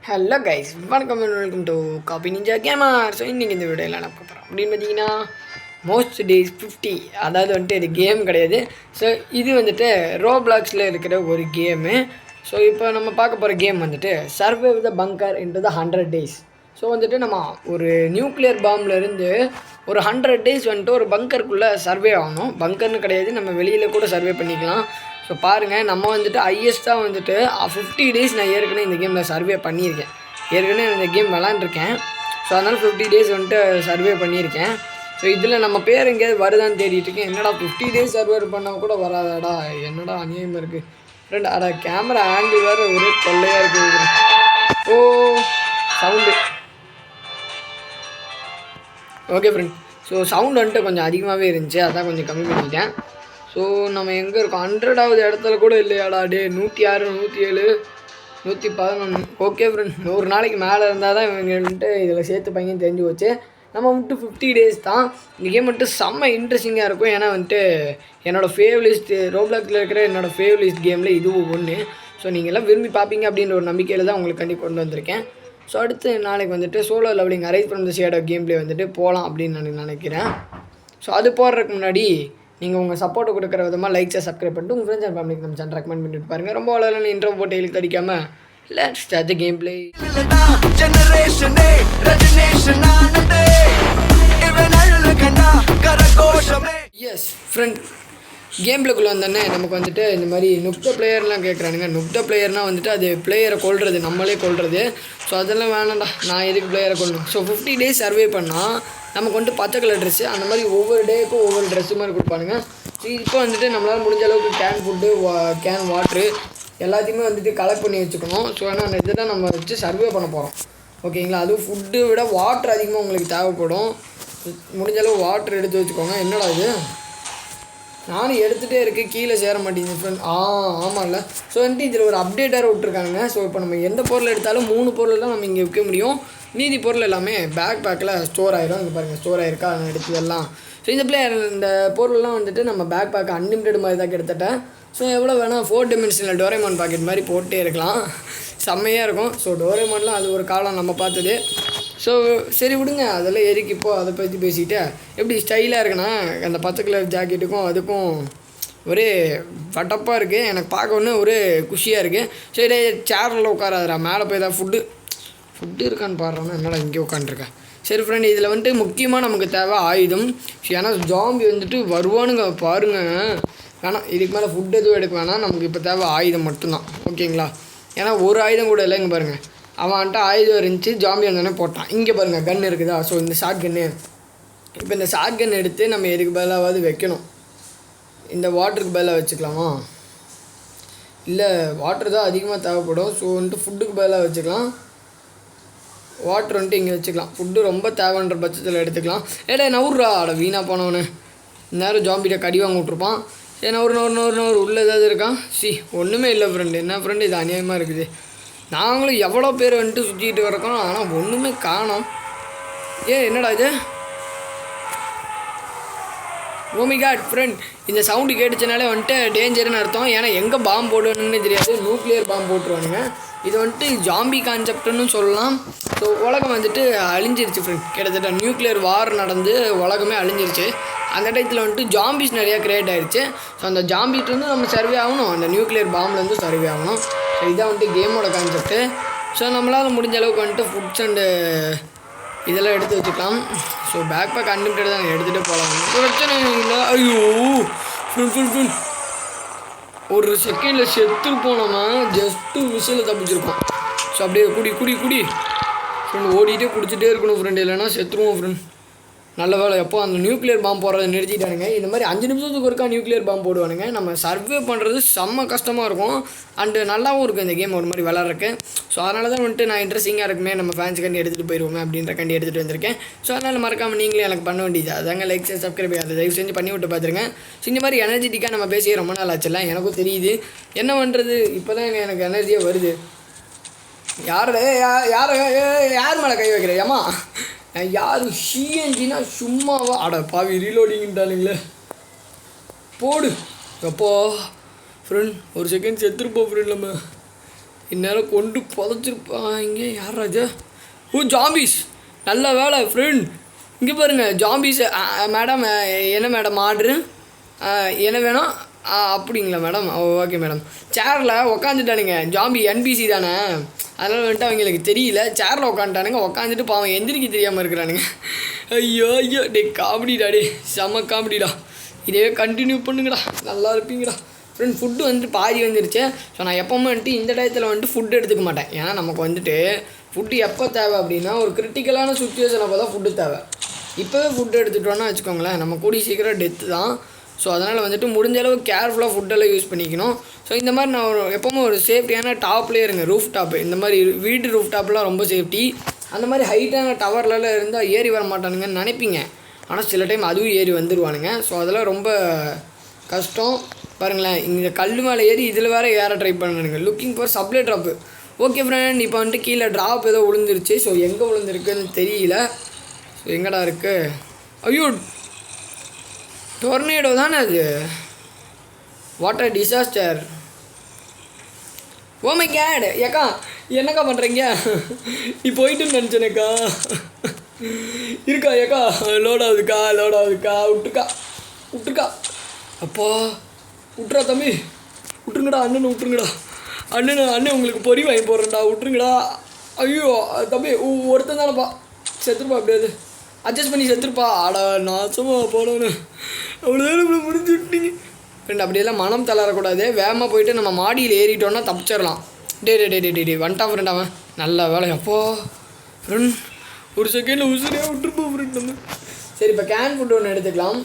Hello guys, வணக்கம் and welcome to coffee ninja gamer. So இன்றைக்கி இந்த வீடியோவில் என்ன பார்க்க போகிறோம் அப்படின்னு பார்த்தீங்கன்னா, மோஸ்ட் டேஸ் 50. அதாவது வந்துட்டு இது கேம் கிடையாது. ஸோ இது வந்துட்டு ரோப்ளாக்ஸில் இருக்கிற ஒரு கேமு. ஸோ இப்போ நம்ம பார்க்க போகிற கேம் வந்துட்டு survey with the bunker into the 100 days. So வந்துட்டு நம்ம ஒரு நியூக்ளியர் பாம்லேருந்து ஒரு 100 days வந்துட்டு ஒரு பங்கருக்குள்ளே சர்வே ஆகணும். பங்கர்னு கிடையாது, நம்ம வெளியில் கூட சர்வே பண்ணிக்கலாம். ஸோ பாருங்கள், நம்ம வந்துட்டு ஹையஸ்ட்டாக வந்துட்டு 50 days நான் ஏற்கனவே இந்த கேமில் சர்வே பண்ணியிருக்கேன். ஏற்கனவே இந்த கேம் விளாண்டுருக்கேன். ஸோ அதனால் 50 days வந்துட்டு சர்வே பண்ணியிருக்கேன். ஸோ இதில் நம்ம பேர் எங்கேயாவது வருதான்னு தேடிட்டு இருக்கேன். என்னடா 50 days சர்வே பண்ணால் கூட வராதாடா, என்னடா அநியாயமாக இருக்குது ஃப்ரெண்ட். அடா கேமரா ஆங்கிள் வேறு ஒரே தொல்லையாக இருக்குது. Oh sound okay friend. So sound வந்துட்டு கொஞ்சம் அதிகமாகவே இருந்துச்சு, அதான் கொஞ்சம் கம்மி பண்ணிக்கிட்டேன். ஸோ நம்ம எங்கே இருக்கோம்? 100வது இடத்துல கூட இல்லையாடா டே. 106, 107, 111. ஓகே ஃப்ரெண்ட், 100 நாளைக்கு மேலே இருந்தால் தான் இவங்க வந்துட்டு இதில் சேர்த்து பையன் தெரிஞ்சு வச்சு. நம்ம வந்துட்டு 50 days தான். இந்த கேம் வந்துட்டு செம்ம இன்ட்ரெஸ்டிங்காக இருக்கும். ஏன்னா வந்துட்டு என்னோடய ஃபேவலிஸ்ட் ரோப்ளாக்ஸில் இருக்கிற என்னோடய ஃபேவலிஸ்ட் கேமில் இதுவும் ஒன்று. ஸோ நீங்கள் எல்லாம் விரும்பி பார்ப்பீங்க அப்படின்ற ஒரு நம்பிக்கையில் தான் உங்களுக்கு கண்டி கொண்டு வந்திருக்கேன். ஸோ அடுத்து நாளைக்கு வந்துட்டு solo leveling arise from the shade of game play வந்துட்டு போகலாம் அப்படின்னு நான் நினைக்கிறேன். ஸோ அது போடுறதுக்கு முன்னாடி நீங்கள் உங்கள் சப்போர்ட்டை கொடுக்குற விதமாக லைக்ஸை சப்ஸ்கிரைப் பண்ணிட்டு உங்கள் ஃப்ரெண்ட்ஸ் அண்ட் ஃபேமிலிக்கு நம்ம சேனல் ரெக்கமெண்ட் பண்ணிட்டு பாருங்கள். ரொம்ப வளரலாம் இன்ட்ரோ போட்டு எழுதி தடிக்காமல் let's start the game play. Yes friend, game பிளேக்குள்ளே வந்தோடனே நமக்கு வந்துட்டு இந்த மாதிரி நுப்ட பிளேயர்லாம் கேட்குறானுங்க. நுப்ட பிளேயர்னால் வந்துட்டு அது பிளேயரை கொள்வது, நம்மளே கொள்வது. ஸோ அதெல்லாம் வேணாம்டா, நான் எதுக்கு பிளேயரை கொள்ளணும். ஸோ 50 days சர்வே பண்ணால் நமக்கு வந்துட்டு பச்சை கலர் ட்ரெஸ்ஸு, அந்த மாதிரி ஒவ்வொரு டேக்கும் ஒவ்வொரு ட்ரெஸ்ஸு மாதிரி கொடுப்பானுங்க. ஸோ இப்போ வந்துட்டு நம்மளால் முடிஞ்ச அளவுக்கு கேன் ஃபுட்டு, கேன் வாட்ரு எல்லாத்தையுமே வந்துட்டு கலெக்ட் பண்ணி வச்சுக்கணும். ஸோ ஏன்னா அந்த இதை தான் நம்ம வச்சு சர்வே பண்ண போகிறோம், ஓகேங்களா. அதுவும் ஃபுட்டு விட வாட்ரு அதிகமாக உங்களுக்கு தேவைப்படும். முடிஞ்ச அளவு வாட்ரு எடுத்து வச்சுக்கோங்க. என்னடா இது, நானும் எடுத்துகிட்டே இருக்கேன், கீழே சேர மாட்டேங்குது ஃப்ரெண்ட். ஆமாம்ல. ஸோ வந்துட்டு இதில் ஒரு அப்டேட்டாக விட்ருக்காங்க. ஸோ இப்போ நம்ம எந்த பொருள் எடுத்தாலும் 3 பொருள் தான் நம்ம இங்கே விற்க முடியும். மீதி பொருள் எல்லாமே பேக்கில் ஸ்டோர் ஆகிடும். இங்கே பாருங்கள், ஸ்டோர் ஆகிருக்கா, நான் எடுத்ததெல்லாம். ஸோ இந்த பொருள்லாம் வந்துட்டு நம்ம பேக் அன்லிமிட்டட் மாதிரி தான் கிட்டத்தட்ட. ஸோ எவ்வளோ வேணால் 4 dimensional டோரேமான் பாக்கெட் மாதிரி போட்டே இருக்கலாம், செம்மையாக இருக்கும். ஸோ டோரேமான்லாம் அது ஒரு காலம் நம்ம பார்த்தது. ஸோ சரி விடுங்க, அதெல்லாம் எதுக்கு இப்போ அதை பற்றி பேசிக்கிட்டு. எப்படி ஸ்டைலாக இருக்குன்னா அந்த பச்சை கலர் ஜாக்கெட்டுக்கும் அதுக்கும் ஒரே வட்டப்பாக இருக்குது. எனக்கு பார்க்க ஒன்று ஒரு குஷியாக இருக்குது. சரி சேரில் உட்காராதுரா, மேலே போய் தான் ஃபுட்டு இருக்கான்னு பாடுறோன்னா என்னடா இங்கே உட்காந்துருக்கேன். சரி ஃப்ரெண்ட், இதில் வந்துட்டு முக்கியமாக நமக்கு தேவை ஆயுதம். ஏன்னா ஜாம்பி வந்துட்டு வருவானுங்க பாருங்கள். வேணாம், இதுக்கு மேலே ஃபுட் எதுவும் எடுக்க வேணாம். நமக்கு இப்போ தேவை ஆயுதம் மட்டும்தான், ஓகேங்களா. ஏன்னா ஒரு ஆயுதம் கூட இல்லை. இங்கே பாருங்கள், அவன்கிட்ட ஆயுதம் இருந்துச்சு, ஜாம்பி வந்தோடனே போட்டான். இங்கே பாருங்கள், கன் இருக்குதா. ஸோ இந்த ஷார்ட் கன்னு, இப்போ இந்த ஷார்ட் கன் எடுத்து நம்ம எதுக்கு பதிலாவது வைக்கணும். இந்த வாட்டருக்கு பதிலாக வச்சுக்கலாமா? இல்லை, வாட்ரு தான் அதிகமாக தேவைப்படும். ஸோ வந்துட்டு ஃபுட்டுக்கு பதிலாக வச்சுக்கலாம். வாட்ரு வந்துட்டு இங்கே வச்சுக்கலாம். ஃபுட்டு ரொம்ப தேவைன்ற பட்சத்தில் எடுத்துக்கலாம். ஏடா நவுறா, அட வீணாக போனவனு நேரம் ஜாம்பிகிட்ட கடி வாங்க விட்ருப்பான். சரி நூறு உள்ளே ஏதாவது இருக்கான்? ஒன்றுமே இல்லை ஃப்ரெண்டு. என்ன ஃப்ரெண்டு, இது அநியாயமாக இருக்குது. நாங்களும் எவ்வளோ பேர் வந்துட்டு சுற்றிக்கிட்டு வரக்கோம், ஆனால் ஒன்றுமே காணோம். என்னடா இது? ஓமிகாட் ஃப்ரெண்ட், இந்த சவுண்டு கேட்டுச்சுனாலே வந்துட்டு டேஞ்சர்னு அர்த்தம். ஏன்னா எங்கே பாம்பு போடணுன்னு தெரியாது, நியூக்ளியர் பாம்பு போட்டுருவானுங்க. இது வந்துட்டு ஜாம்பி கான்செப்ட்னு சொல்லலாம். ஸோ உலகம் வந்துட்டு அழிஞ்சிருச்சு ஃப்ரெண்ட். கிட்டத்தட்ட நியூக்ளியர் வார் நடந்து உலகமே அழிஞ்சிருச்சு. அந்த டயத்தில் வந்துட்டு ஜாம்பிஸ் நிறையா க்ரியேட் ஆகிடுச்சு. ஸோ அந்த ஜாம்பிகிட்டேருந்து நம்ம சர்வே ஆகணும், அந்த நியூக்ளியர் பாம்லேருந்து சர்வே ஆகணும். ஸோ இதான் வந்துட்டு கேமோட கான்செப்ட்டு. ஸோ நம்மளால் முடிஞ்ச அளவுக்கு வந்துட்டு ஃபுட்ஸ் அண்டு இதெல்லாம் எடுத்து வச்சுக்கலாம். ஸோ பேக் அன்லிமிட்டட் தான், எடுத்துகிட்டு போகலாம், பிரச்சனை இல்லை. ஐயோ ஃபுல் ஒரு செகண்டில் செத்து போனோமா, ஜஸ்ட்டு விசில் தப்பிச்சிருக்கோம். ஸோ அப்படியே குடி ஃப்ரெண்ட், ஓடிட்டே குடிச்சிட்டே இருக்கணும் ஃப்ரெண்ட், இல்லைன்னா செத்துருவோம் ஃப்ரெண்ட். நல்ல வேலை எப்போ அந்த நியூக்ளியர் பாம்பு போடுறதை நிறுத்திட்டானுங்க. இந்த மாதிரி 5 நிமிஷத்துக்கு ஒருக்கா நியூக்ளியர் பாம்பு போடுவானுங்க. நம்ம சர்வே பண்ணுறது செம்ம கஷ்டமாக இருக்கும். அண்டு நல்லாவும் இருக்கும் இந்த கேம் ஒரு மாதிரி விளாட்றக்கு. ஸோ அதனால தான் வந்துட்டு நான் இன்ட்ரெஸ்டிங்காக இருக்குமே, நம்ம ஃபேன்ஸுக்காண்டி எடுத்துகிட்டு போயிடுவோமே அப்படின்ற கண்டி எடுத்துகிட்டு வந்திருக்கேன். ஸோ அதனால் மறக்காமல் நீங்களே எனக்கு பண்ண வேண்டியது அதாங்க, லைக் சப்ஸ்கிரைப் அதை தயவு செஞ்சு பண்ணி விட்டு பார்த்துருங்க. ஸோ இந்த மாதிரி எனர்ஜெட்டிக்காக நம்ம பேசியே ரொம்ப நாள் ஆச்சுல்ல, எனக்கும் தெரியுது. என்ன பண்ணுறது, இப்போ தான் எனக்கு எனர்ஜியாக வருது. யார் மேலே கை வைக்கிறேன்? ஏமா யார் சிஎன்ஜினா சும்மாவா? அட பாவி, ரீலோடிங்கிட்டானுங்களே, போடு எப்போ ஃப்ரெண்ட். ஒரு செகண்ட் செத்துருப்போம் ஃப்ரெண்ட். நம்ம இந்நேரம் கொண்டு புதைச்சிருப்பான். இங்கே யாரா இது? ஓ ஜாம்பிஸ், நல்ல வேலை ஃப்ரெண்ட். இங்கே பாருங்கள் ஜாம்பிஸ். மேடம் என்ன மேடம் ஆர்டரு? என்ன வேணும்? அப்படிங்களா மேடம்? Okay madam. சேரில் உக்காந்துட்டானுங்க. ஜாம்பி என்பிசி தானே, அதனால் வந்துட்டு அவங்களுக்கு தெரியல. சேரில் உட்காந்துட்டானுங்க. உட்காந்துட்டு பாவம் எந்திரிக்க தெரியாமல் இருக்கிறானுங்க. ஐயோ ஐயோ டே காமெடிடா, டே செம்ம காமெடிடா. இதே கண்டினியூ பண்ணுங்கடா, நல்லா இருப்பீங்கடா ஃப்ரெண்ட். ஃபுட்டு வந்துட்டு பாதி வந்துருச்சு. ஸோ நான் எப்போவுமே வந்துட்டு இந்த டயத்தில் வந்துட்டு ஃபுட்டு எடுத்துக்க மாட்டேன். ஏன்னா நமக்கு வந்துட்டு ஃபுட்டு எப்போ தேவை அப்படின்னா ஒரு கிரிட்டிக்கலான சுச்சுவேஷன் அப்போ தான் ஃபுட்டு தேவை. இப்போவே ஃபுட்டு எடுத்துகிட்டோன்னா வச்சுக்கோங்களேன், நம்ம கூடிய சீக்கிரம் டெத்து தான். ஸோ அதனால் வந்துட்டு முடிஞ்ச அளவு கேர்ஃபுல்லாக ஃபுட்டெல்லாம் யூஸ் பண்ணிக்கணும். ஸோ இந்த மாதிரி நான் எப்போவுமே ஒரு சேஃப்டியான டாப்லேயே இருங்க. ரூஃப் டாப்பு, இந்த மாதிரி வீட்டு ரூஃப் டாப்லாம் ரொம்ப சேஃப்டி. அந்த மாதிரி ஹைட்டான டவர்லலாம் இருந்தால் ஏறி வர மாட்டானுங்கன்னு நினைப்பீங்க. ஆனால் சில டைம் அதுவும் ஏறி வந்துடுவானுங்க. ஸோ அதெல்லாம் ரொம்ப கஷ்டம். பாருங்களேன், இந்த கல் மேலே ஏறி இதில் வேறு ஏற ட்ரை பண்ணணுங்க. Looking for supply drop. Okay friend, இப்போ வந்துட்டு கீழே ட்ராப் ஏதோ விழுந்துருச்சு. ஸோ எங்கே விழுந்துருக்குன்னு தெரியல. ஸோ எங்கடா இருக்குது? ஐயோ டொர்னேடோ தானே அது. Water disaster. Oh my cat. ஏக்கா என்னக்கா பண்ணுறீங்க? நீ போயிட்டுன்னு நினச்சேனேக்கா. இருக்கா ஏக்கா? லோட் ஆகுதுக்கா. விட்டுருக்கா. அப்பா விட்றா தம்பி, விட்டுருங்கடா. அண்ணன் உங்களுக்கு பொறி வாங்கி போடுறேன்டா, விட்டுருங்கடா. ஐயோ தம்பி ஒருத்தன் தானேப்பா, செத்துருப்பா எப்படியாது அட்ஜஸ்ட் பண்ணி செத்துருப்பா. ஆடா நாசமா போடணும். அவ்வளோதான் நம்மளை முடிஞ்சு விட்டீங்க ஃப்ரெண்ட். அப்படியெல்லாம் மனம் தளரக்கூடாது. வேகமாக போயிட்டு நம்ம மாடியில் ஏறிட்டோன்னா தப்பிச்சிடலாம். டே வந்துட்டான் ஃப்ரெண்ட் அவன். நல்ல வேலை. அப்போ ஃப்ரெண்ட் ஒரு செகண்டில் உசுரே விட்டுருப்போம் ஃப்ரெண்ட் நம்ம. சரி, இப்போ கேன் ஃபுட் ஒன்று எடுத்துக்கலாம்.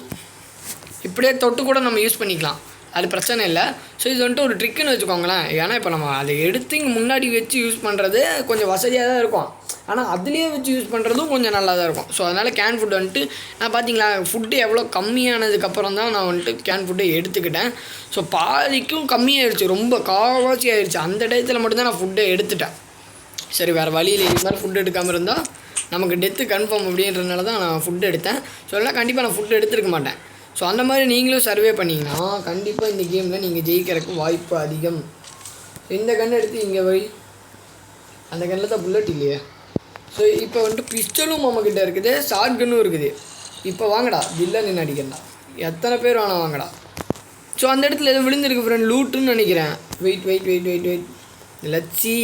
இப்படியே தொட்டு கூட நம்ம யூஸ் பண்ணிக்கலாம், அது பிரச்சனை இல்லை. ஸோ இது வந்துட்டு ஒரு ட்ரிக்குன்னு வச்சுக்கோங்களேன். ஏன்னா இப்போ நம்ம அதை எடுத்து இங்கே முன்னாடி வச்சு யூஸ் பண்ணுறது கொஞ்சம் வசதியாக தான் இருக்கும். ஆனால் அதுலேயே வச்சு யூஸ் பண்ணுறதும் கொஞ்சம் நல்லா தான் இருக்கும். ஸோ அதனால் கேன் ஃபுட் வந்துட்டு நான் பார்த்தீங்களா ஃபுட்டு எவ்வளோ கம்மியானதுக்கப்புறம் தான் நான் வந்துட்டு கேன் ஃபுட்டை எடுத்துக்கிட்டேன். ஸோ பாதிக்கும் கம்மியாகிடுச்சு, ரொம்ப காவாசி ஆகிடுச்சு. அந்த டயத்தில் மட்டும்தான் நான் ஃபுட்டை எடுத்துட்டேன். சரி, வேறு வழியில் இது மாதிரி ஃபுட் எடுக்காமல் இருந்தால் நமக்கு டெத்து கன்ஃபார்ம் அப்படின்றதுனால தான் நான் ஃபுட்டு எடுத்தேன். ஸோ எல்லாம் கண்டிப்பாக நான் ஃபுட்டு எடுத்துருக்க மாட்டேன். ஸோ அந்த மாதிரி நீங்களும் சர்வே பண்ணிங்கன்னா கண்டிப்பாக இந்த கேமில் நீங்கள் ஜெயிக்கிறதுக்கு வாய்ப்பு அதிகம். இந்த கன் எடுத்து இங்கே வை. அந்த கன்னில் தான் புல்லட் இல்லையே. ஸோ இப்போ வந்துட்டு பிஸ்டலும் நம்மக்கிட்ட இருக்குது, ஷார்ட் கன்னும் இருக்குது. இப்போ வாங்கடா வில்லன் அடிக்கண்டா. எத்தனை பேர் வேணாம் வாங்கடா. ஸோ அந்த இடத்துல எதோ விழுந்துருக்கு ஃப்ரெண்ட், லூட்டுன்னு நினைக்கிறேன். வெயிட் லட்சி.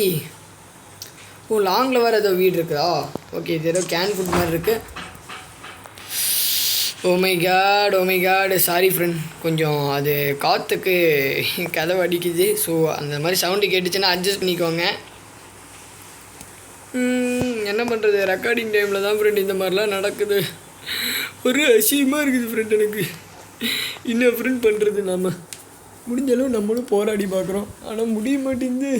ஓ லாங்கில் வேறு ஏதோ வீடு இருக்குதா? ஓகே, இது ஏதோ கேன் ஃபுட் மாதிரி இருக்குது. Oh my god sorry friend, கொஞ்சம் அது காற்றுக்கு கதவு அடிக்குது. ஸோ அந்த மாதிரி சவுண்டு கேட்டுச்சுன்னா அட்ஜஸ்ட் பண்ணிக்கோங்க. என்ன பண்ணுறது, ரெக்கார்டிங் டைமில் தான் ஃப்ரெண்ட் இந்த மாதிரிலாம் நடக்குது. ஒரு அசியமாக இருக்குது ஃப்ரெண்ட் எனக்கு. என்ன ஃப்ரெண்ட் பண்ணுறது, நம்ம முடிஞ்சளவு நம்மளும் போராடி பார்க்குறோம், ஆனால் முடிய மாட்டேங்குது.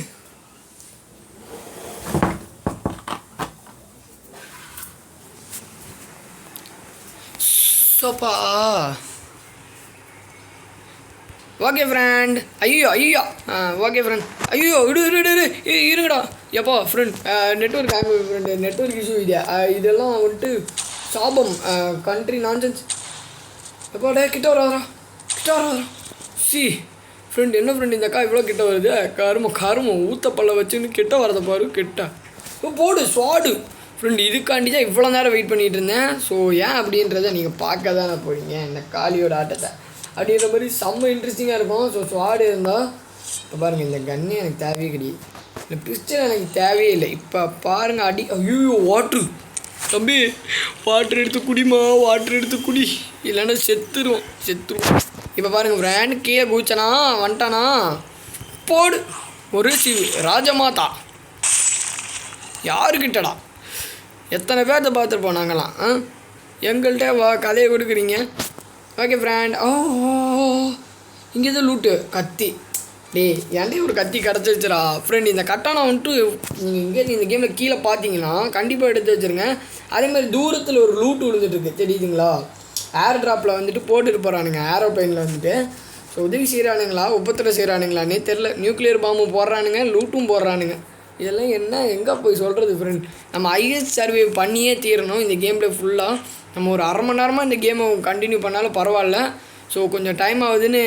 சோப்பா. Okay friend. ஐயோ ஓகே ஃப்ரெண்ட். ஐயோ இருங்கடா. எப்போ friend network friend network issue இது. இதெல்லாம் வந்துட்டு சாபம், கண்ட்ரி நான்சென்ஸ். எப்போ டே கிட்ட வராதா சி ஃப்ரெண்ட். என்ன ஃப்ரெண்ட் இந்த அக்கா இவ்வளோ கிட்ட வருது? கருமம் ஊத்தப்பல்ல வச்சுன்னு கிட்ட வரதை பாரு. கிட்ட போடு ஸ்வாடு ஃப்ரெண்ட். இதுக்காண்டி தான் இவ்வளோ நேரம் வெயிட் பண்ணிகிட்டு இருந்தேன். ஸோ ஏன் அப்படின்றத நீங்கள் பார்க்க தானே போகிறீங்க இந்த காளியோட ஆட்டத்தை. அப்படின்ற மாதிரி செம்ம இன்ட்ரெஸ்டிங்காக இருக்கும். ஸோ ஸ்வாடு இருந்தால் இப்போ பாருங்கள், இந்த கன்னு எனக்கு தேவையே கிடையாது, இந்த பிஸ்டல் எனக்கு தேவையே இல்லை. இப்போ பாருங்கள் அடி. ஐயோ வாட்ரு தம்பி, வாட்ரு எடுத்து குடி, இல்லைன்னா செத்துருவோம். இப்போ பாருங்கள் ஃப்ரெண்ட், கீழே பூச்சனா வந்துட்டானா போடு. ஒரு ராஜமாதா யாருக்கிட்டடா? எத்தனை பேர்த்த பார்த்துருப்போம் நாங்களாம். எங்கள்கிட்ட கதையை கொடுக்குறீங்க. Okay friend. இங்கே எதுவும் லூட்டு கத்தி. ஏன்டே ஒரு கத்தி கிடச்சிருச்சுரா ஃப்ரெண்ட். இந்த கட்டானா வந்துட்டு நீங்கள் இங்கே இந்த கேமில் கீழே பார்த்தீங்கன்னா கண்டிப்பாக எடுத்து வச்சுருங்க. அதேமாதிரி தூரத்தில் ஒரு லூட்டு விழுந்துட்டுருக்கு தெரியுதுங்களா? ஏர் ட்ராப்பில் வந்துட்டு போட்டுட்டு போகிறானுங்க, ஏரோப்ளைனில் வந்துட்டு. ஸோ உதவி செய்கிறானுங்களா உபத்திரம் செய்கிறானுங்களான்னே தெரில. நியூக்ளியர் பாம்பு போடுறானுங்க, லூட்டும் போடுறானுங்க. இதெல்லாம் என்ன எங்கே போய் சொல்கிறது ஃப்ரெண்ட்? நம்ம ஐஎஸ் சர்வே பண்ணியே தீரணும் இந்த கேமில் ஃபுல்லாக. நம்ம ஒரு அரை மணி நேரமாக இந்த கேமை கண்டினியூ பண்ணாலும் பரவாயில்ல. ஸோ கொஞ்சம் டைம் ஆகுதுன்னு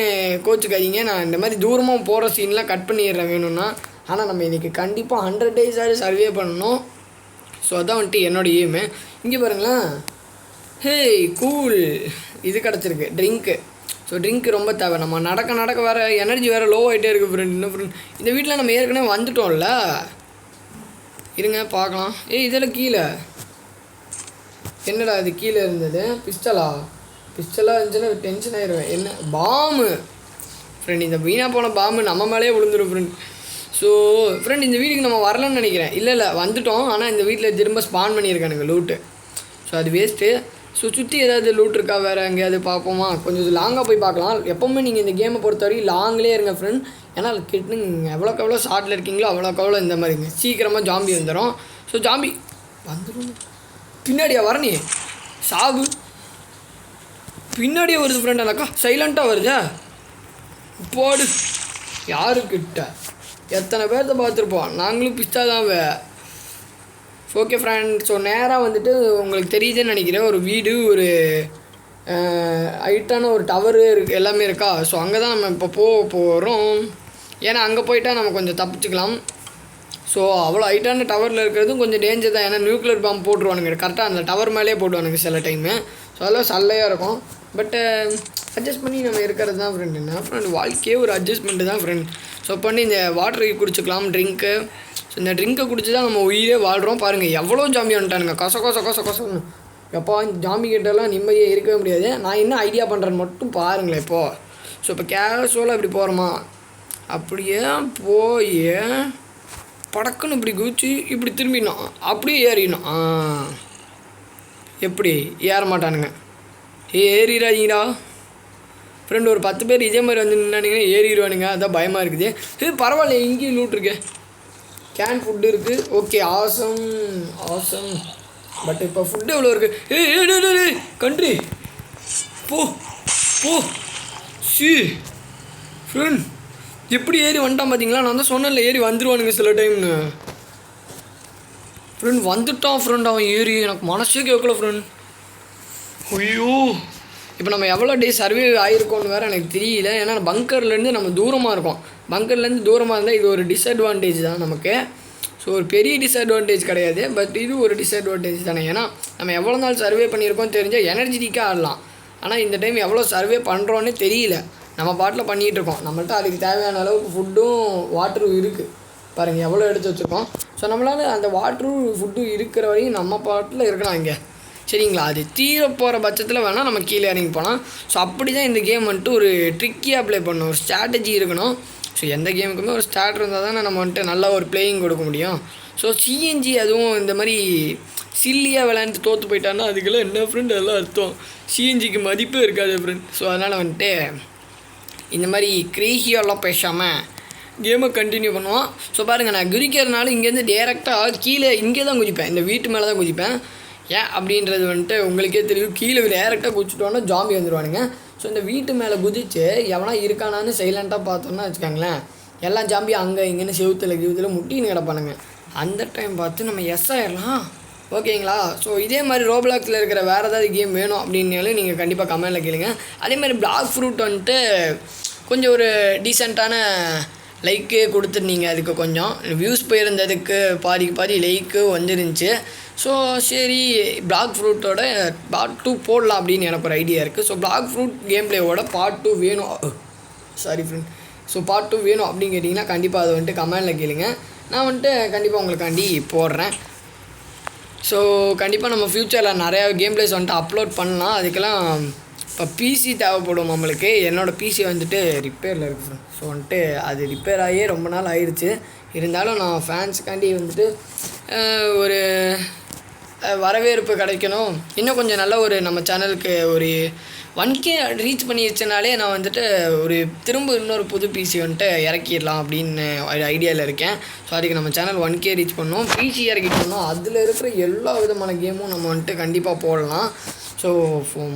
கோச்சுக்காதீங்க. நான் இந்த மாதிரி தூரமாக போகிற சீன்லாம் கட் பண்ணிடுறேன் வேணும்னா. ஆனால் நம்ம இன்றைக்கி கண்டிப்பாக 100 days சர்வே பண்ணணும். ஸோ அதான் வந்துட்டு என்னோடய எய்மு. இங்கே பாருங்களேன், ஹே கூல் இது கிடச்சிருக்கு ட்ரிங்க்கு. ஸோ ட்ரிங்க்கு ரொம்ப தேவை. நம்ம நடக்க நடக்க வேறு எனர்ஜி வேறு லோ ஆகிட்டே இருக்குது ஃப்ரெண்ட். இன்னும் ஃப்ரெண்ட் இந்த வீட்டில் நம்ம ஏற்கனவே வந்துட்டோம்ல, இருங்க பார்க்கலாம். இதெல்லாம் கீழே என்னடா இது கீழே இருந்தது? பிஸ்டலாக இருந்துச்சுன்னா டென்ஷன் ஆயிடுவேன். என்ன பாம்பு ஃப்ரெண்ட், இந்த வீணாக போன பாம்பு நம்ம மேலேயே விழுந்துடும் ஃப்ரெண்ட். ஸோ ஃப்ரெண்ட் இந்த வீட்டுக்கு நம்ம வரலன்னு நினைக்கிறேன். இல்லை வந்துட்டோம், ஆனால் இந்த வீட்டில் திரும்ப ஸ்பான் பண்ணியிருக்கானுங்க லூட்டு. ஸோ அது வேஸ்ட்டு. ஸோ சுற்றி ஏதாவது லூட் இருக்கா வேறு எங்கேயாவது பார்ப்போமா? கொஞ்சம் லாங்காக போய் பார்க்கலாம். எப்போவுமே நீங்கள் இந்த கேமை பொறுத்தவரைக்கும் லாங்லேயே இருங்க ஃப்ரெண்ட். ஏன்னா கிட்ட எவ்வளோக்கு எவ்வளோ ஷார்ட்டில் இருக்கீங்களோ அவ்வளோக்கு எவ்வளோ இந்த மாதிரிங்க சீக்கிரமாக ஜாம்பி வந்துடும். ஸோ ஜாம்பி வந்துடும். பின்னாடியா வரணி சாவு பின்னாடியே வருது ஃப்ரெண்ட். அக்கா சைலண்ட்டாக வருதா போடு. யாருக்கிட்ட எத்தனை பேர்த்த பார்த்துருப்போம், நாங்களும் பிஸ்தா தான். ஓகே ஃப்ரெண்ட், ஸோ நேராக வந்துட்டு உங்களுக்கு தெரியுதுன்னு நினைக்கிறேன், ஒரு வீடு, ஒரு ஹைட்டான ஒரு டவரு இருக்குது, எல்லாமே இருக்கா. ஸோ அங்கே தான் நம்ம இப்போ போகிறோம். ஏன்னா அங்கே போயிட்டால் நம்ம கொஞ்சம் தப்பிச்சுக்கலாம். ஸோ அவ்வளோ ஹைட்டான டவரில் இருக்கிறதும் கொஞ்சம் டேஞ்சர் தான். ஏன்னா நியூக்ளியர் பாம்பு போட்டுருவானுங்க கரெக்டாக அந்த டவர் மேலே போட்டுவானுங்க சில டைமு. ஸோ அதெல்லாம் சல்லையாக இருக்கும். பட்டு அட்ஜஸ்ட் பண்ணி நம்ம இருக்கிறது தான் ஃப்ரெண்ட். என்ன ஃப்ரெண்ட், வாழ்க்கையே ஒரு அட்ஜஸ்ட்மெண்ட்டு தான் ஃப்ரெண்ட். ஸோ பண்ணி இந்த வாட்டரை குடிச்சிக்கலாம், ட்ரிங்க்கு. ஸோ இந்த ட்ரிங்க்கை குடிச்சு தான் நம்ம உயிரே வாழ்கிறோம். பாருங்கள் எவ்வளோ ஜாம்பி வந்துட்டானுங்க, கொசன்னு. எப்போ ஜாம்பி கிட்டலாம் நிம்மதியாக இருக்கவே முடியாது. நான் என்ன ஐடியா பண்ணுறேன்னு மட்டும் பாருங்களேன் இப்போது. ஸோ இப்போ கேஷுவலாக இப்படி போகிறோமா, அப்படியே போய் படக்குன்னு இப்படி குதிச்சு இப்படி திரும்பிடணும், அப்படியே ஏறிடணும். எப்படி ஏற மாட்டானுங்க, ஏறிடாதீங்கடா ஃப்ரெண்ட். ஒரு 10 பேர் இதே மாதிரி வந்து நின்னானுங்கன்னா ஏறிடுவானுங்க. அதான் பயமாக இருக்குது. பரவாயில்ல, இங்கேயும் லூட் இருக்கு, கேன் ஃபுட்டு இருக்குது. Okay awesome. பட் இப்போ ஃபுட்டு எவ்வளோ இருக்குது? கண்ட்ரி போ ஃப்ரெண்ட், எப்படி ஏறி வந்துட்டான் பார்த்தீங்களா? நான் தான் சொன்னேன்ல ஏறி வந்துடுவானுங்க சில டைம்னு. ஃப்ரெண்ட் வந்துட்டான் ஃப்ரெண்ட், அவன் ஏறி எனக்கு மனசே கேட்கல ஃப்ரெண்ட். ஐயோ, இப்போ நம்ம எவ்வளோ டேஸ் சர்வே ஆகிருக்கோன்னு வேறு எனக்கு தெரியல. ஏன்னா பங்கர்லேருந்து நம்ம தூரமாக இருக்கோம். பங்கர்லேருந்து தூரமாக இருந்தால் இது ஒரு டிஸ்அட்வான்டேஜ் தான் நமக்கு. ஸோ ஒரு பெரிய டிஸ்அட்வான்டேஜ் கிடையாது, பட் இது ஒரு டிஸ்அட்வான்டேஜ் தானே. ஏன்னா நம்ம எவ்வளோ நாள் சர்வே பண்ணியிருக்கோம் தெரிஞ்சால் எனர்ஜெட்டிக்காக ஆடலாம். ஆனால் இந்த டைம் எவ்வளோ சர்வே பண்ணுறோன்னே தெரியல. நம்ம பாட்டில் பண்ணிகிட்டு இருக்கோம். நம்மள்ட்ட அதுக்கு தேவையான அளவுக்கு ஃபுட்டும் வாட்டரும் இருக்குது. பாருங்கள் எவ்வளோ எடுத்து வச்சுருக்கோம். ஸோ நம்மளால் அந்த வாட்டரும் ஃபுட்டும் இருக்கிற வரையும் நம்ம பாட்டில் இருக்கலாம் இங்கே, சரிங்களா? அது தீர போகிற பட்சத்தில் வேணால் நம்ம கீழே இறங்கி போகலாம். ஸோ அப்படி தான் இந்த கேம் வந்துட்டு ஒரு ட்ரிக்கியாக ப்ளே பண்ணணும், ஒரு ஸ்ட்ராட்டஜி இருக்கணும். ஸோ எந்த கேமுக்குமே ஒரு ஸ்டார்ட் இருந்தால் தானே நம்ம வந்துட்டு நல்லா ஒரு பிளேயிங் கொடுக்க முடியும். ஸோ சிஎன்ஜி அதுவும் இந்த மாதிரி சில்லியாக விளையாண்டு தோற்று போயிட்டான்னா அதுக்கெல்லாம் என்ன ஃப்ரெண்ட் எல்லாம் அர்த்தம், சிஎன்ஜிக்கு மதிப்பே இருக்காது ஃப்ரெண்ட். ஸோ அதனால் வந்துட்டு இந்த மாதிரி க்ரீஹியோலாம் பேசாமல் கேமை கண்டினியூ பண்ணுவோம். ஸோ பாருங்கள், நான் குதிக்கிறதுனால இங்கேருந்து டேரெக்டாக கீழே இங்கே தான் குதிப்பேன், இந்த வீட்டு மேலே தான் குதிப்பேன். ஏன் அப்படின்றது வந்துட்டு உங்களுக்கே தெரியும். கீழே டேரெக்டாக குதிச்சிட்டோன்னா ஜாம்பி வந்துடுவானுங்க. ஸோ இந்த வீட்டு மேலே குதிச்சு எவனா இருக்கானான்னு சைலண்ட்டாக பார்த்தோன்னா வச்சுக்கோங்களேன், எல்லா ஜாம்பியும் அங்கே இங்கேன்னு செவுத்தில் முட்டின்னு கிடப்பானுங்க. அந்த டைம் பார்த்து நம்ம எஸ் ஆயிடலாம், ஓகேங்களா? ஸோ இதே மாதிரி ரோப்ளாக்ஸில் இருக்கிற வேறு ஏதாவது கேம் வேணும் அப்படின்னாலும் நீங்கள் கண்டிப்பாக கமெண்டில் கேளுங்க. அதேமாதிரி பிளாக் ஃப்ரூட் வந்துட்டு கொஞ்சம் ஒரு டீசெண்டான லைக்கு கொடுத்துருந்தீங்க, அதுக்கு கொஞ்சம் வியூஸ் போயிருந்ததுக்கு பாதி லைக்கு வந்துருந்துச்சு. ஸோ சரி, பிளாக் ஃப்ரூட்டோட பார்ட் 2 போடலாம் அப்படின்னு எனக்கு ஒரு ஐடியா இருக்குது. ஸோ பிளாக் ஃப்ரூட் கேம் பிளேவோட பார்ட் 2 வேணும், சாரி ஃப்ரெண்ட். ஸோ பார்ட் 2 வேணும் அப்படின்னு கேட்டிங்கன்னா கண்டிப்பாக அதை வந்துட்டு கமெண்டில் கேளுங்க. நான் வந்துட்டு கண்டிப்பாக உங்களுக்காண்டி போடுறேன். ஸோ கண்டிப்பாக நம்ம ஃப்யூச்சரில் நிறையா கேம் பிளேஸ் வந்துட்டு அப்லோட் பண்ணலாம். அதுக்கெல்லாம் இப்போ பிசி தேவைப்படும் நம்மளுக்கு. என்னோடய பிசி வந்துட்டு ரிப்பேரில் இருக்குது ஃப்ரெண்ட். ஸோ வந்துட்டு அது ரிப்பேர் ஆகியே ரொம்ப நாள் ஆயிடுச்சு. இருந்தாலும் நான் ஃபேன்ஸுக்காண்டி வந்துட்டு ஒரு வரவேற்பு கிடைக்கணும், இன்னும் கொஞ்சம் நல்ல ஒரு நம்ம சேனலுக்கு ஒரு 1K ரீச் பண்ணிடுச்சுனாலே நான் வந்துட்டு ஒரு திரும்ப இன்னொரு புது பிசி வந்துட்டு இறக்கிடலாம் அப்படின்னு ஒரு ஐடியாவில் இருக்கேன். ஸோ அதுக்கு நம்ம சேனல் 1K ரீச் பண்ணோம், பிசி இறக்கிட்டோம்னா அதில் இருக்கிற எல்லா விதமான கேமும் நம்ம வந்துட்டு கண்டிப்பாக போடலாம். ஸோ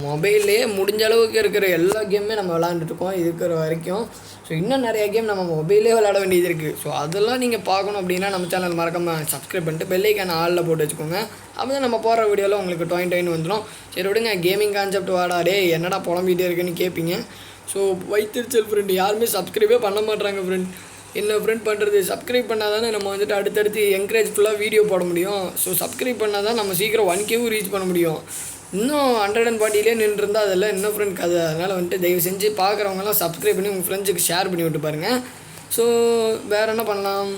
மொபைல்லே முடிஞ்ச அளவுக்கு இருக்கிற எல்லா கேமுமே நம்ம விளாண்டுட்ருக்கோம் இருக்கிற வரைக்கும். ஸோ இன்னும் நிறையா கேம் நம்ம மொபைலே விளையாட வேண்டியது இருக்குது. ஸோ அதெல்லாம் நீங்கள் பார்க்கணும் அப்படின்னா நம்ம சேனல் மறக்காமல் சப்ஸ்கிரைப் பண்ணிட்டு பெல்லைக்கான ஆளில் போட்டு வச்சுக்கோங்க. அப்போ தான் நம்ம போடுற வீடியோவில் உங்களுக்கு டாயின் வந்துடும். சரி விடுங்க, கேமிங் கான்செப்ட் வாடாடே என்னடா புலம்பிகிட்டே இருக்குன்னு கேட்பீங்க. ஸோ வைத்திருச்சல் ஃப்ரெண்டு, யாருமே சப்ஸ்கிரைபே பண்ண மாட்றாங்க ஃப்ரெண்ட். என்ன ஃப்ரெண்ட் பண்ணுறது, சப்ஸ்கிரைப் பண்ணால் தானே நம்ம வந்துட்டு அடுத்தடுத்து என்கரேஜ் ஃபுல்லாக வீடியோ போட முடியும். ஸோ சப்ஸ்கிரைப் பண்ணால் தான் நம்ம சீக்கிரம் 1K ரீச் பண்ண முடியும். இன்னும் 140 நின்றுருந்தால் அதெல்லாம் இன்னும் ஃப்ரெண்ட் கதை. அதனால் வந்துட்டு தயவு செஞ்சு பார்க்குறவங்கலாம் சப்ஸ்கிரைப் பண்ணி உங்கள் ஃப்ரெண்ட்ஸுக்கு ஷேர் பண்ணி விட்டு பாருங்கள். ஸோ வேறு என்ன பண்ணலாம்,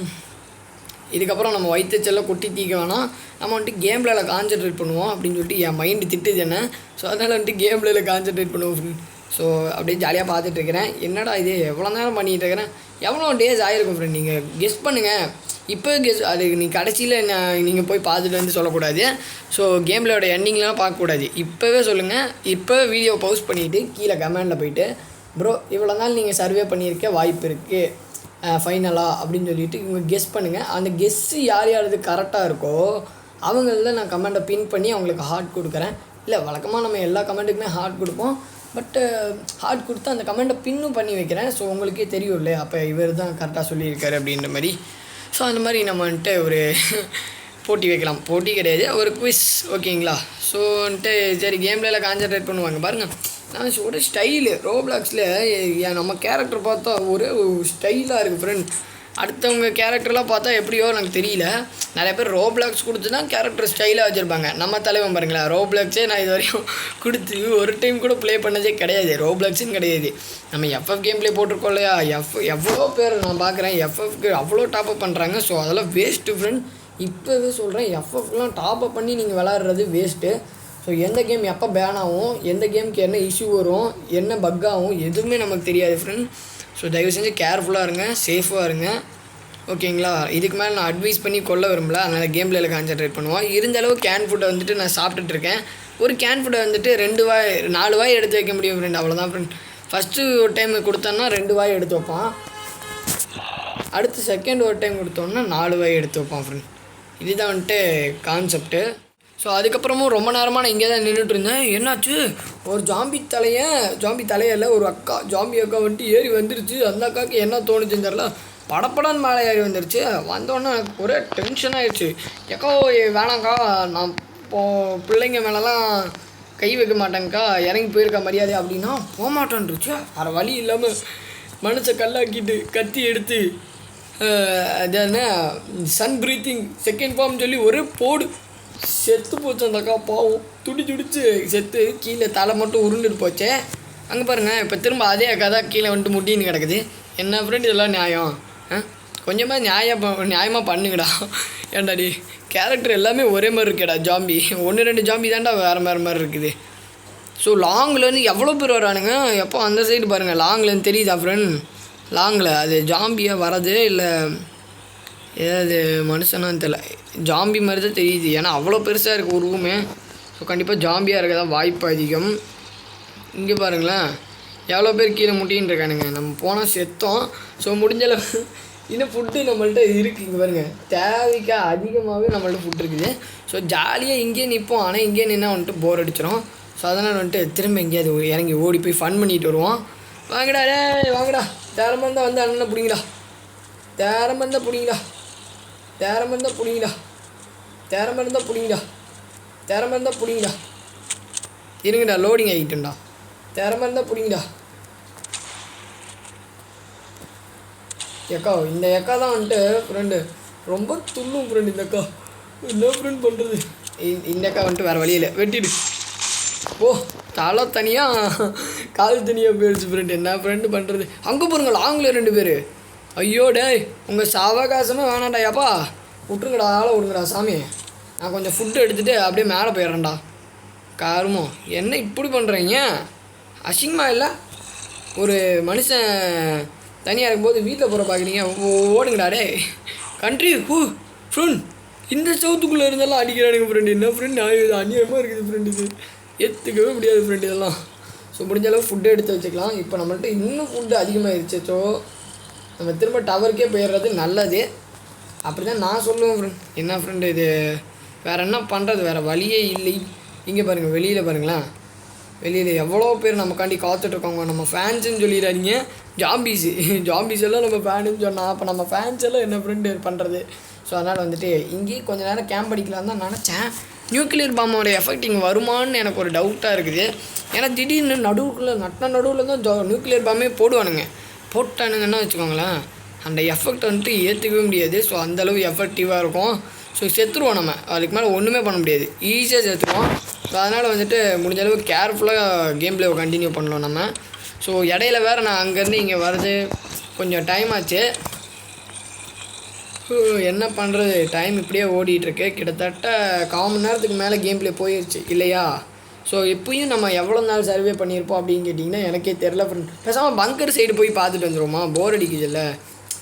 இதுக்கப்புறம் நம்ம வயிற்றுச்செல்லாம் கொட்டி தீக்க வேணாம், நம்ம வந்துட்டு கேம் பிளேயில் கான்சென்ட்ரேட் பண்ணுவோம் அப்படின்னு சொல்லிட்டு என் மைண்டு திட்டுது என்ன. ஸோ அதனால் வந்துட்டு கேம் பிளேயில் கான்சென்ட்ரேட் பண்ணுவோம் ஃப்ரெண்ட். ஸோ அப்படியே ஜாலியாக பார்த்துட்ருக்கிறேன். என்னடா இது எவ்வளோ நேரம் பண்ணிகிட்டு இருக்கிறேன், எவ்வளோ டேஸ் ஆகிருக்கும் ஃப்ரெண்ட், நீங்கள் கெஸ் பண்ணுங்கள். இப்போ கெஸ் அது நீங்கள் கடைசியில் நீங்கள் போய் பார்த்துட்டு வந்து சொல்லக்கூடாது. ஸோ கேம் பிளேயோட எண்டிங்லாம் பார்க்கக்கூடாது. இப்போவே சொல்லுங்கள், இப்போவே வீடியோ பவுஸ் பண்ணிவிட்டு கீழே கமெண்டில் போய்ட்டு ப்ரோ இவ்வளோ நாள் நீங்கள் சர்வே பண்ணியிருக்க வாய்ப்பு இருக்குது ஃபைனலாக அப்படின்னு சொல்லிவிட்டு இவங்க கெஸ் பண்ணுங்கள். அந்த கெஸ்ஸு யார் யார் கரெக்டாக இருக்கோ அவங்கள நான் கமெண்ட்டை பின் பண்ணி அவங்களுக்கு ஹார்ட் கொடுக்குறேன். இல்லை வழக்கமாக நம்ம எல்லா கமெண்ட்டுக்குமே ஹார்ட் கொடுப்போம், பட்டு ஹார்ட் கொடுத்து அந்த கமெண்ட்டை பின்னும் பண்ணி வைக்கிறேன். ஸோ உங்களுக்கே தெரியும் இல்லை அப்போ இவர் தான் கரெக்டாக சொல்லியிருக்காரு அப்படின்ற மாதிரி. ஸோ அந்த மாதிரி நம்ம வந்துட்டு ஒரு போட்டி வைக்கலாம், போட்டி கிடையாது ஒரு குவிஸ், ஓகேங்களா. ஸோ வந்துட்டு சரி கேம் பிளேயில் கான்சன்ட்ரேட் பண்ணுவாங்க பாருங்கள். நான் ஒரு ஸ்டைலு ரோப்ளாக்ஸில் நம்ம கேரக்டர் பார்த்தா ஒரு ஸ்டைலாக இருக்குது ஃப்ரெண்ட். அடுத்தவங்க கேரக்டர்லாம் பார்த்தா எப்படியோ எனக்கு தெரியல. நிறைய பேர் ரோப்ளாக்ஸ் கொடுத்து தான் கேரக்டர் ஸ்டைலாக வச்சுருப்பாங்க. நம்ம தலைவன் பாருங்களேன், ரோப்ளாக்ஸே நான் இது வரையும் கொடுத்து ஒரு டைம் கூட ப்ளே பண்ணதே கிடையாது. ரோப்ளாக்ஸுன்னு கிடையாது, நம்ம எஃப்எஃப் கேம் ப்ளே போட்டிருக்கோம் இல்லையா. எவ்வளோ பேர் நான் பார்க்குறேன் எஃப்எஃப்க்கு அவ்வளோ டாப்அப் பண்ணுறாங்க. ஸோ அதெல்லாம் வேஸ்ட்டு ஃப்ரெண்ட். இப்போவே சொல்கிறேன், எஃப்எஃப்லாம் டாப்அப் பண்ணி நீங்கள் விளாட்றது வேஸ்ட்டு. ஸோ எந்த கேம் எப்போ பேன் ஆகும், எந்த கேமுக்கு என்ன இஷ்யூ வரும், என்ன பக் ஆகும் எதுவுமே நமக்கு தெரியாது ஃப்ரெண்ட். ஸோ தயவு செஞ்சு கேர்ஃபுல்லாக இருங்க, சேஃபாக இருங்க, ஓகேங்களா. இதுக்கு மேலே நான் அட்வைஸ் பண்ணி கொள்ள விரும்பல, அதனால் கேம் பிளேயில் கான்சன்ட்ரேட் பண்ணுவோம். இருந்தளவு கேன் ஃபுட்டை வந்துட்டு நான் சாப்பிட்டுட்ருக்கேன். ஒரு கேன் ஃபுட்டை வந்துட்டு 4 வாய் எடுத்து வைக்க முடியும் ஃப்ரெண்ட், அவ்வளோதான் ஃப்ரெண்ட். ஃபஸ்ட்டு ஒரு டைம் கொடுத்தோன்னா 2 வாய் எடுத்து வைப்பான், அடுத்து செகண்ட் ஒரு டைம் கொடுத்தோன்னா 4 வாய் எடுத்து வைப்பான் ஃப்ரெண்ட். இதுதான் வந்துட்டு கான்செப்ட்டு. ஸோ அதுக்கப்புறமும் ரொம்ப நேரமாக நான் இங்கே தான் நின்றுட்டு இருந்தேன். என்னாச்சு, ஒரு ஜாம்பி தலையில் ஒரு ஜாம்பி அக்கா வந்துட்டு ஏறி வந்துருச்சு. அந்த அக்காவுக்கு என்ன தோணுச்சுன்னு தெரில, படப்படன்னு மேலே ஏறி வந்துருச்சு. வந்தோடனே எனக்கு ஒரே டென்ஷன் ஆகிடுச்சு. எக்கோ வேணாங்க்கா, நான் பிள்ளைங்க மேலெலாம் கை வைக்க மாட்டேங்க்கா, இறங்கி போயிருக்க மரியாதை அப்படின்னா போகமாட்டேன்ருச்சு. வேறு வழி இல்லாமல் மனசை கல்லாக்கிட்டு கத்தி எடுத்து அது என்ன சன் ப்ரீத்திங் செகண்ட் ஃபார்ம் சொல்லி ஒரே போடு, செத்து போச்சு அந்த அக்கா. பாவம் துடிச்சு செத்து கீழே தலை மட்டும் உருண்டுட்டு போச்சே. அங்கே பாருங்கள், இப்போ திரும்ப அதே அக்கா தான் கீழே வந்துட்டு முட்டின்னு கிடக்குது. என்ன ஃப்ரெண்ட் இதெல்லாம் நியாயம்? கொஞ்சமாக நியாயமாக பண்ணுங்கடா. ஏண்டாடி கேரக்டர் எல்லாமே ஒரே மாதிரி இருக்கேடா, ஜாம்பி 1-2 ஜாம்பி தான்டா வேறு மாதிரி இருக்குது. ஸோ லாங்லேருந்து எவ்வளோ பேர் வரானுங்க. எப்போ அந்த சைடு பாருங்கள், லாங்லேருந்து தெரியுதா ஃப்ரெண்ட், லாங்கில் அது ஜாம்பியாக வரது இல்லை ஏதாவது மனுஷனான்னு தெரியல, ஜாம்பி மாதிரி தான் தெரியுது. ஏன்னா அவ்வளோ பெருசாக இருக்குது ஒரு ரூமே. ஸோ கண்டிப்பாக ஜாம்பியாக இருக்க தான் வாய்ப்பு அதிகம். இங்கே பாருங்களேன் எவ்வளோ பேர் கீழே முட்டின்னு இருக்கானுங்க. நம்ம போனால் செத்தோம். ஸோ முடிஞ்சளவு இன்னும் ஃபுட்டு நம்மள்ட்ட இருக்குது. இங்கே பாருங்கள், தேவைக்கு அதிகமாகவே நம்மள்ட்ட ஃபுட் இருக்குது. ஸோ ஜாலியாக இங்கேயே நிற்போம், ஆனால் இங்கேயே நின்னா வந்துட்டு போர் அடிச்சிடும். ஸோ அதனால் வந்துட்டு திரும்ப எங்கேயாவது இறங்கி ஓடி போய் ஃபன் பண்ணிட்டு வருவோம். வாங்கடா வாங்கடா, தேரமாக இருந்தால் வந்து அண்ணனை பிடிங்கடா, தேரமாக இருந்தால் பிடிங்கடா, தேரமாக இருந்தால் பிடிங்கடா, தேரமாக இருந்தால் பிடிங்கடா, தேரமாக இருந்தால் பிடிங்கடா. இருங்கடா, லோடிங் ஆகிட்டுண்டா. தேரமாக இருந்தால் பிடிங்கடா. எக்கா இந்த எக்கா தான் வந்துட்டு ஃப்ரெண்டு ரொம்ப துள்ளும் ஃப்ரெண்டு. இந்த அக்கா என்ன ஃப்ரெண்ட் பண்ணுறது, இந்த அக்கா வந்துட்டு வேறு வழியில் வெட்டிடு. ஓ தலை தனியாக கால் தனியாக போயிடுச்சு ஃப்ரெண்டு. என்ன ஃப்ரெண்டு பண்ணுறது. அங்கே பாருங்கள் லாங்கில் 2 பேர். ஐயோ டேய், உங்கள் சாவகாசமே வேணாண்டா, ஏப்பா விட்ருங்கடா, ஆளை விடுங்கடா சாமி. நான் கொஞ்சம் ஃபுட்டு எடுத்துகிட்டு அப்படியே மேலே போயிடுறேன்டா. காருமோ என்ன இப்படி பண்ணுறீங்க, அசிங்கமாக இல்லை? ஒரு மனுஷன் தனியாக இருக்கும்போது வீட்டில் போகிற பார்க்குறீங்க, ஓடுங்கடா டே கண்ட்ரி ஃப்ரெண்ட். இந்த சவுத்துக்குள்ளே இருந்தாலும் அடிக்கிறானுங்க ஃப்ரெண்டு. என்ன ஃப்ரெண்ட் அநியாயமாக இருக்குது ஃப்ரெண்டு, இது ஏற்றுக்கவே முடியாது ஃப்ரெண்ட் இதெல்லாம். ஸோ முடிஞ்சளவு ஃபுட்டு எடுத்து வச்சுக்கலாம். இப்போ நம்மள்ட்ட இன்னும் ஃபுட்டு அதிகமாகிடுச்சு. ஸோ நம்ம திரும்ப டவருக்கே போயிடுறது நல்லது, அப்படி தான் நான் சொல்லுவேன் ஃப்ரெண்ட். என்ன ஃப்ரெண்டு இது, வேறு என்ன பண்ணுறது, வேறு வழியே இல்லை. இங்கே பாருங்கள், வெளியில் பாருங்களேன், வெளியில் எவ்வளோ பேர் நமக்காண்டி காத்துட்ருக்காங்க. நம்ம ஃபேன்ஸுன்னு சொல்லிடாதீங்க, ஜாம்பிஸ் எல்லாம் நம்ம ஃபேனுன்னு சொன்னால் அப்போ நம்ம ஃபேன்ஸ் எல்லாம் என்ன ஃப்ரெண்டு பண்ணுறது. ஸோ அதனால் வந்துட்டு இங்கேயும் கொஞ்சம் நேரம் கேம்ப் அடிக்கலான்னு தான் நினச்சேன். நியூக்ளியர் பாம்போட எஃபெக்ட் இங்கே வருமானு எனக்கு ஒரு டவுட்டாக இருக்குது. ஏன்னா திடீர்னு நடுவில் தான் நியூக்ளியர் பாம்பே போடுவானுங்க. போட்டானுங்கன்னா வச்சுக்கோங்களேன், அந்த எஃபெக்ட் வந்துட்டு ஏற்றுக்கவே முடியாது. ஸோ அந்தளவு எஃபெக்டிவாக இருக்கும். ஸோ செத்துருவோம் நம்ம, அதுக்கு மேலே ஒன்றுமே பண்ண முடியாது, ஈஸியாக செத்துருவோம். ஸோ அதனால் வந்துட்டு முடிஞ்ச அளவுக்கு கேர்ஃபுல்லாக கேம் பிளேவை கண்டினியூ பண்ணலாம் நம்ம. ஸோ இடையில வேறு நான் அங்கேருந்து இங்கே வர்றது கொஞ்சம் டைம் ஆச்சு. என்ன பண்ணுறது, டைம் இப்படியே ஓடிட்டுருக்கு. கிட்டத்தட்ட 1/4 மணி நேரத்துக்கு மேலே கேம் பிளே போயிடுச்சு இல்லையா? ஸோ இப்போயும் நம்ம எவ்வளோ நாள் சர்வே பண்ணியிருப்போம் அப்படின்னு கேட்டிங்கன்னா எனக்கே தெரில ஃப்ரெண்ட். பேசாமல் பங்கர் சைடு போய் பார்த்துட்டு வந்துடுவோமா, போர் அடிக்குதுல்ல,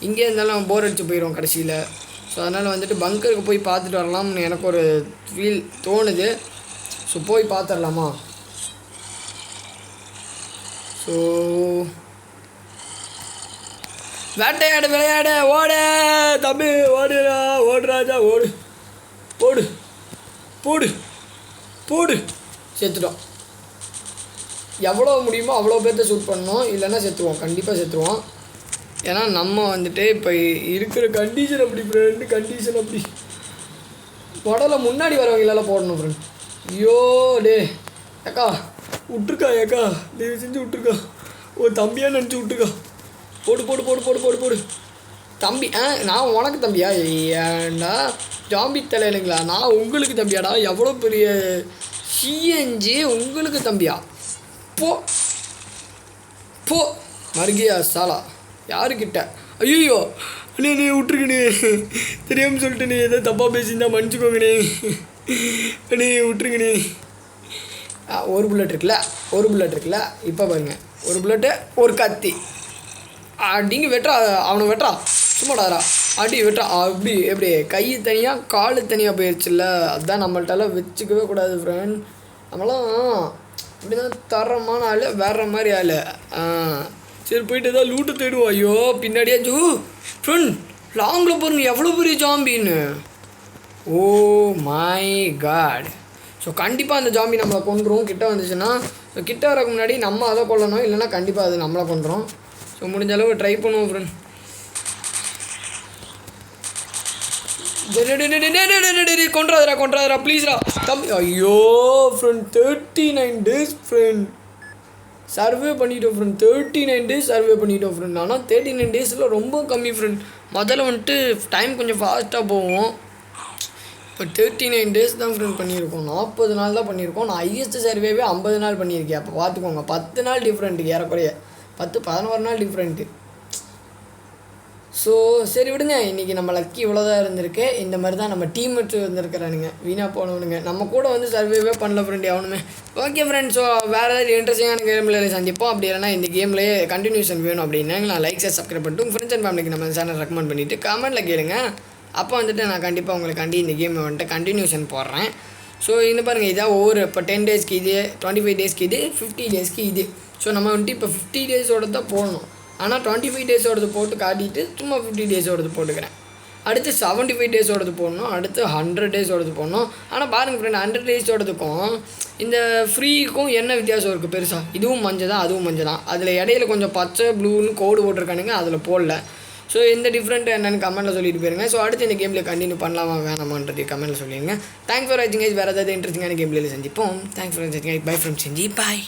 இங்கே இருந்தாலும் போர் அடிச்சு போயிடும் கடைசியில். ஸோ அதனால் வந்துட்டு பங்கருக்கு போய் பார்த்துட்டு வரலாம்னு எனக்கு ஒரு ஃபீல் தோணுது. ஸோ போய் பார்த்துடலாமா? ஸோ வேட்டையாடு விளையாடு ஓடு தம்பி, ஓடுடா, ஓடுறாஜா, ஓடு போடு போடு போடு. செத்துட்டோம். எவ்வளோ முடியுமோ அவ்வளோ பேர்த்த ஷூட் பண்ணோம், இல்லைன்னா செத்துருவோம், கண்டிப்பாக செத்துருவோம். ஏன்னா நம்ம வந்துட்டு இப்போ இருக்கிற கண்டிஷன் அப்படி ஃப்ரெண்டு, கண்டிஷன் அப்படி. உடலை முன்னாடி வரவங்களால போடணும் ஃப்ரெண்ட். ஐயோ டே ஏக்கா விட்டுருக்கா, ஏக்கா தயவு செஞ்சு விட்டுருக்கா, ஓ தம்பியாக நினச்சி விட்டுருக்கா. போடு போடு போடு போடு போடு போடு தம்பி. நான் உனக்கு தம்பியா? ஏண்டா ஜாம்பி தலையிலுங்களா, நான் உங்களுக்கு தம்பியாடா? எவ்வளோ பெரிய சிஎன்ஜி உங்களுக்கு தம்பியா? போ போ மருகியா சாலா, யாருக்கிட்ட? ஐயோ அண்ணே நீ விட்டுருக்கணே, தெரியாமல் சொல்லிட்டு நீ எதோ தப்பாக பேசியிருந்தா மன்னிச்சுக்கோங்கண்ணே, அண்ணே விட்டுருங்கண்ணே. ஒரு புல்லட் இருக்குல்ல, இப்போ பாருங்க, ஒரு புல்லட்டு ஒரு கத்தி அப்படிங்க வெட்டுறா, அவனை வெட்டுறா, சும்மாடாரா அடி வெட்டுறா. அப்படி எப்படி கை தனியாக காலு தனியாக போயிடுச்சுல்ல, அதுதான் நம்மள்ட்டெல்லாம் வச்சுக்கவே கூடாது ஃப்ரெண்ட். நம்மளாம் இப்படி தான் தரமான ஆள், வேற மாதிரி ஆள். சரி போயிட்டு ஏதாவது லூட்டு தேடுவோம். ஐயோ பின்னாடியே ஜூ ஃப்ரெண்ட், லாங்கில் பாருங்க எவ்வளோ பெரிய ஜாம்பின்னு. Oh my God. ஸோ கண்டிப்பாக அந்த ஜாம்பி நம்மளை கொண்டுரும் கிட்ட வந்துச்சுன்னா. ஸோ கிட்ட வரக்கு முன்னாடி நம்ம அதை கொல்லணும், இல்லைன்னா கண்டிப்பாக அது நம்மளை கொண்டுரும். ஸோ முடிஞ்ச அளவு ட்ரை பண்ணுவோம் ஃப்ரெண்ட். கொண்டாதுரா ப்ளீஸ்ரா தம்பி. ஐயோ ஃப்ரெண்ட் 39 days ஃப்ரெண்ட் சர்வே பண்ணிட்டோம் ஃப்ரெண்ட். 39 days சர்வே பண்ணிட்டோம் ஃப்ரெண்ட். ஆனால் 39 days ரொம்ப கம்மி ஃப்ரெண்ட். முதல்ல வந்துட்டு டைம் கொஞ்சம் ஃபாஸ்ட்டாக போவோம். இப்போ 39 days தான் ஃப்ரெண்ட் பண்ணியிருக்கோம். 40 நாள் தான் பண்ணியிருக்கோம். நான் ஹையஸ்ட் சர்வேவே 50 நாள் பண்ணியிருக்கேன். அப்போ பார்த்துக்கோங்க, 10 நாள் டிஃப்ரெண்ட்டு, ஏறக்குறைய 10-11 நாள் டிஃப்ரெண்ட்டு. ஸோ சரி விடுங்க, இன்றைக்கி நம்ம லக்கி இவ்வளோதான் இருந்திருக்கு. இந்த மாதிரி தான் நம்ம டீம்மேட்ஸ் இருந்திருக்கிறானுங்க, வீணாக போனவனுங்க. நம்ம கூட வந்து சர்வேவே பண்ணல ஃப்ரெண்ட் எவனுமே. ஓகே ஃப்ரெண்ட், ஸோ வேறு ஏதாவது இன்ட்ரெஸ்டிங்கான கேமில் சந்திப்போம். அப்படி இல்லைனா இந்த கேம்லேயே கண்டினியூஷன் வேணும் அப்படின்னா நான் லைக்ஸை சப்ஸ்கிரைப் பண்ணிட்டு உங்கள் ஃப்ரெண்ட்ஸ் அண்ட் ஃபேமிலிக்கு நம்ம சேனல் ரெக்கமெண்ட் பண்ணிவிட்டு கமெண்ட்டில் கேளுங்க. அப்போ வந்துட்டு நான் கண்டிப்பாக உங்களுக்காண்டி இந்த கேமை வந்துட்டு கண்டினியூஷன் போடுறேன். ஸோ இந்த பாருங்கள், இதான் ஒவ்வொரு இப்போ 10 daysக்கு இது, 25 daysக்கு இது, 50 daysக்கு இது. ஸோ நம்ம வந்துட்டு இப்போ 50 days தான் போடணும். ஆனால் 25 days போட்டு காட்டிட்டு சும்மா 50 days போட்டுக்கிறேன். அடுத்து 75 days போடணும், அடுத்து 100 days போடணும். ஆனால் பாருங்கள் ஃப்ரெண்ட், 100 days இந்த ஃப்ரீக்கும் என்ன வித்தியாசம் இருக்குது பெருசாக? இதுவும் மஞ்சள் தான், அதுவும் மஞ்சள் தான். அதில் இடையில கொஞ்சம் பச்சை ப்ளூன்னு கோடு போட்டிருக்கானுங்க, அதில் போடல. ஸோ இந்த டிஃப்ரெண்ட் என்னென்னு கமெண்ட்டில் சொல்லிட்டு போயிருங்க. ஸோ அடுத்து இந்த கேமில் கண்டினியூ பண்ணலாமா வேணாமான்றது கமெண்ட்டில் சொல்லிடுங்க. தேங்க்ஸ் ஃபார் வாட்சிங் கைஸ். வேறு ஏதாவது இன்ட்ரெஸ்டிங்கான கேம்ல சந்திப்போம். தேங்க்ஸ் ஃபார் வாட்சிங் guys. Bye from Senji, bye.